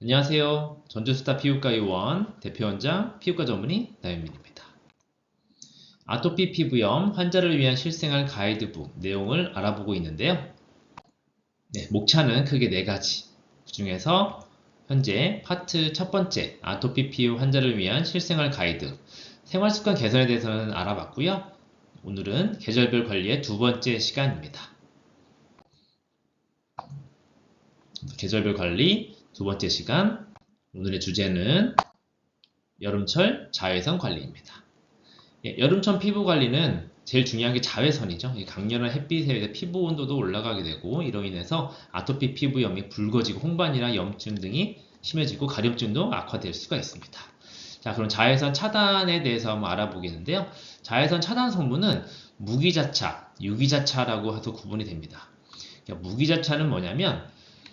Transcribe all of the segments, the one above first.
안녕하세요. 전주스타 피부과 의원 대표원장 피부과 전문의 나윤민입니다. 아토피 피부염 환자를 위한 실생활 가이드북 내용을 알아보고 있는데요. 목차는 크게 4가지. 그 중에서 현재 파트 첫 번째 아토피 피부 환자를 위한 실생활 가이드 생활습관 개선에 대해서는 알아봤고요. 오늘은 계절별 관리의 두 번째 시간입니다. 계절별 관리 두 번째 시간, 오늘의 주제는 여름철 자외선 관리입니다. 여름철 피부 관리는 제일 중요한 게 자외선이죠. 강렬한 햇빛에 의해 피부 온도도 올라가게 되고 이로 인해서 아토피 피부염이 붉어지고 홍반이나 염증 등이 심해지고 가려움증도 악화될 수가 있습니다. 자, 그럼 자외선 차단에 대해서 한번 알아보겠는데요. 자외선 차단 성분은 무기자차, 유기자차라고 해서 구분이 됩니다. 무기자차는 뭐냐면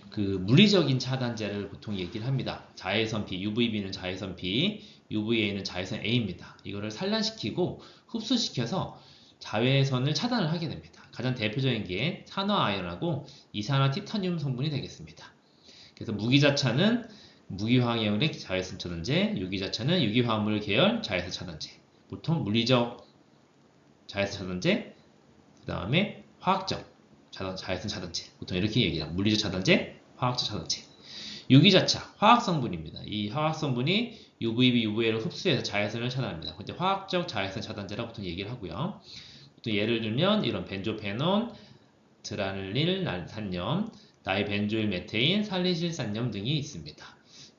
그 물리적인 차단제를 보통 얘기를 합니다. 자외선 B, UVB는 자외선 B, UVA는 자외선 A입니다. 이거를 산란시키고 흡수시켜서 자외선을 차단을 하게 됩니다. 가장 대표적인 게 산화아연하고 이산화 티타늄 성분이 되겠습니다. 그래서 무기자차는 무기화학형의 자외선 차단제, 유기자차는 유기화합물 계열 자외선 차단제. 보통 물리적 자외선 차단제, 그 다음에 화학적 자외선 차단제. 보통 이렇게 얘기합니다. 물리적 차단제, 화학적 차단제. 유기자차, 화학성분입니다. 이 화학성분이 UVB, UVA를 흡수해서 자외선을 차단합니다. 근데 화학적 자외선 차단제라고 보통 얘기를 하고요. 또 예를 들면 이런 벤조페논, 드라닐릴 산염, 다이벤조일 메테인, 살리실산염 등이 있습니다.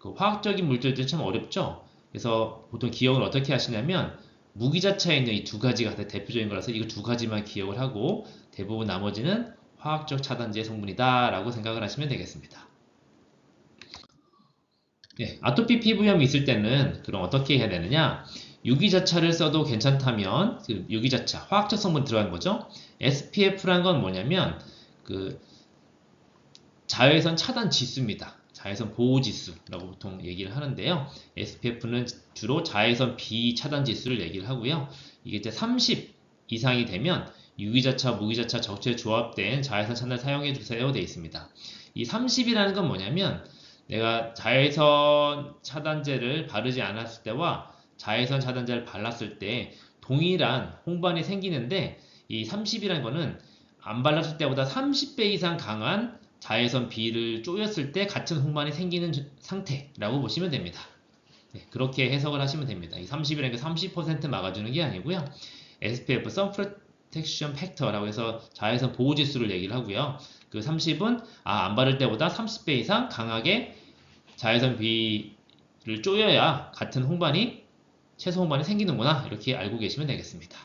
그 화학적인 물질들 참 어렵죠? 그래서 보통 기억을 어떻게 하시냐면 무기자차에 있는 이 두 가지가 대표적인 거라서 이거 두 가지만 기억을 하고 대부분 나머지는 화학적 차단제 성분이다 라고 생각을 하시면 되겠습니다. 아토피 피부염이 있을 때는 그럼 어떻게 해야 되느냐? 유기자차를 써도 괜찮다면 그 유기자차, 화학적 성분 들어간 거죠. SPF란 건 뭐냐면 그 자외선 차단 지수입니다. 자외선 보호 지수라고 보통 얘기를 하는데요. SPF는 주로 자외선 B 차단 지수를 얘기를 하고요. 이게 이제 30 이상이 되면 유기자차, 무기자차 적절히 조합된 자외선 차단을 사용해 주세요 되어 있습니다. 이 30이라는 건 뭐냐면 내가 자외선 차단제를 바르지 않았을 때와 자외선 차단제를 발랐을 때 동일한 홍반이 생기는데 이 30이라는 거는 안 발랐을 때보다 30배 이상 강한 자외선 B를 쪼였을 때 같은 홍반이 생기는 상태라고 보시면 됩니다. 그렇게 해석을 하시면 됩니다. 이 30이라는 게 30% 막아주는 게 아니고요. SPF, Sun Protection Factor라고 해서 자외선 보호 지수를 얘기를 하고요. 그 30은 안 바를 때보다 30배 이상 강하게 자외선 B를 쪼여야 같은 홍반이 최소 홍반이 생기는구나 이렇게 알고 계시면 되겠습니다.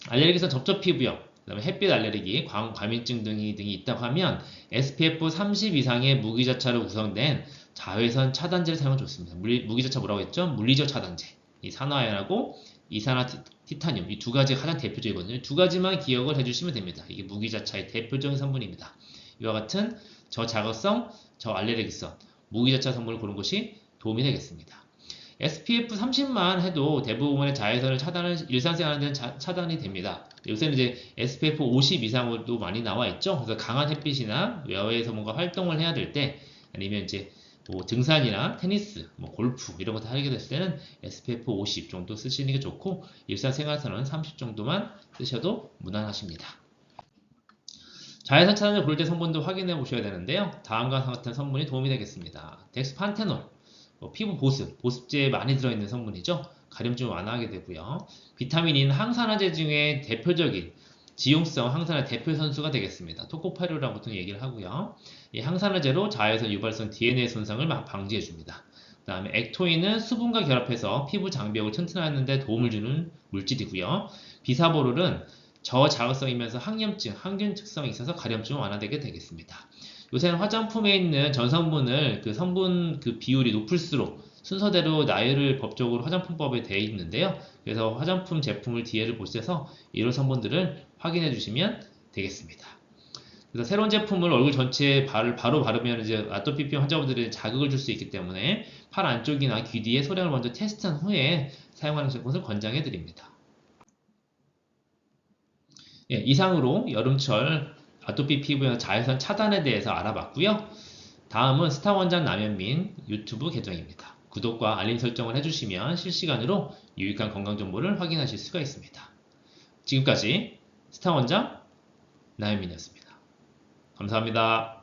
알레르기성 접촉 피부염, 그다음에 햇빛 알레르기, 과민증 등이 있다고 하면 SPF 30 이상의 무기자차로 구성된 자외선 차단제를 사용하면 좋습니다. 무기자차 뭐라고 했죠? 물리적 차단제. 이 산화아연하고 이산화 티타늄 이 두 가지가 가장 대표적이거든요. 두 가지만 기억을 해주시면 됩니다. 이게 무기자차의 대표적인 성분입니다. 이와 같은 저자극성, 저알레르기성 무기자차 성분을 고른 것이 도움이 되겠습니다. SPF 30만 해도 대부분의 자외선을 일상생활하는 데는 차단이 됩니다. 요새는 이제 SPF 50 이상으로도 많이 나와 있죠. 그래서 강한 햇빛이나 야외에서 뭔가 활동을 해야 될 때, 아니면 이제 뭐 등산이나 테니스, 뭐 골프 이런 거 다 하게 됐을 때는 SPF 50 정도 쓰시는 게 좋고 일상생활에서는 30 정도만 쓰셔도 무난하십니다. 자외선 차단제 고를 때 성분도 확인해 보셔야 되는데요. 다음과 같은 성분이 도움이 되겠습니다. 덱스판테놀, 피부 보습제에 많이 들어있는 성분이죠. 가려움증을 완화하게 되고요. 비타민 E는 항산화제 중에 대표적인 지용성 항산화 대표 선수가 되겠습니다. 토코파류라고 보통 얘기를 하고요. 이 항산화제로 자외선 유발성 DNA 손상을 방지해 줍니다. 그 다음에 액토인은 수분과 결합해서 피부 장벽을 튼튼하는 데 도움을 주는 물질이고요. 비사보롤은 저자극성이면서 항염증, 항균 특성이 있어서 가려움증을 완화되게 되겠습니다. 요새는 화장품에 있는 전성분을 그 성분 그 비율이 높을수록 순서대로 나열을 법적으로 화장품법에 되어 있는데요. 그래서 화장품 제품을 뒤에를 보셔서 이런 성분들을 확인해 주시면 되겠습니다. 그래서 새로운 제품을 얼굴 전체에 바로 바르면 이제 아토피 피부 환자분들이 자극을 줄 수 있기 때문에 팔 안쪽이나 귀 뒤에 소량을 먼저 테스트한 후에 사용하는 것을 권장해 드립니다. 이상으로 여름철 아토피 피부의 자외선 차단에 대해서 알아봤고요. 다음은 스타원장 남현민 유튜브 계정입니다. 구독과 알림 설정을 해주시면 실시간으로 유익한 건강 정보를 확인하실 수가 있습니다. 지금까지 스타원장 남현민이었습니다. 감사합니다.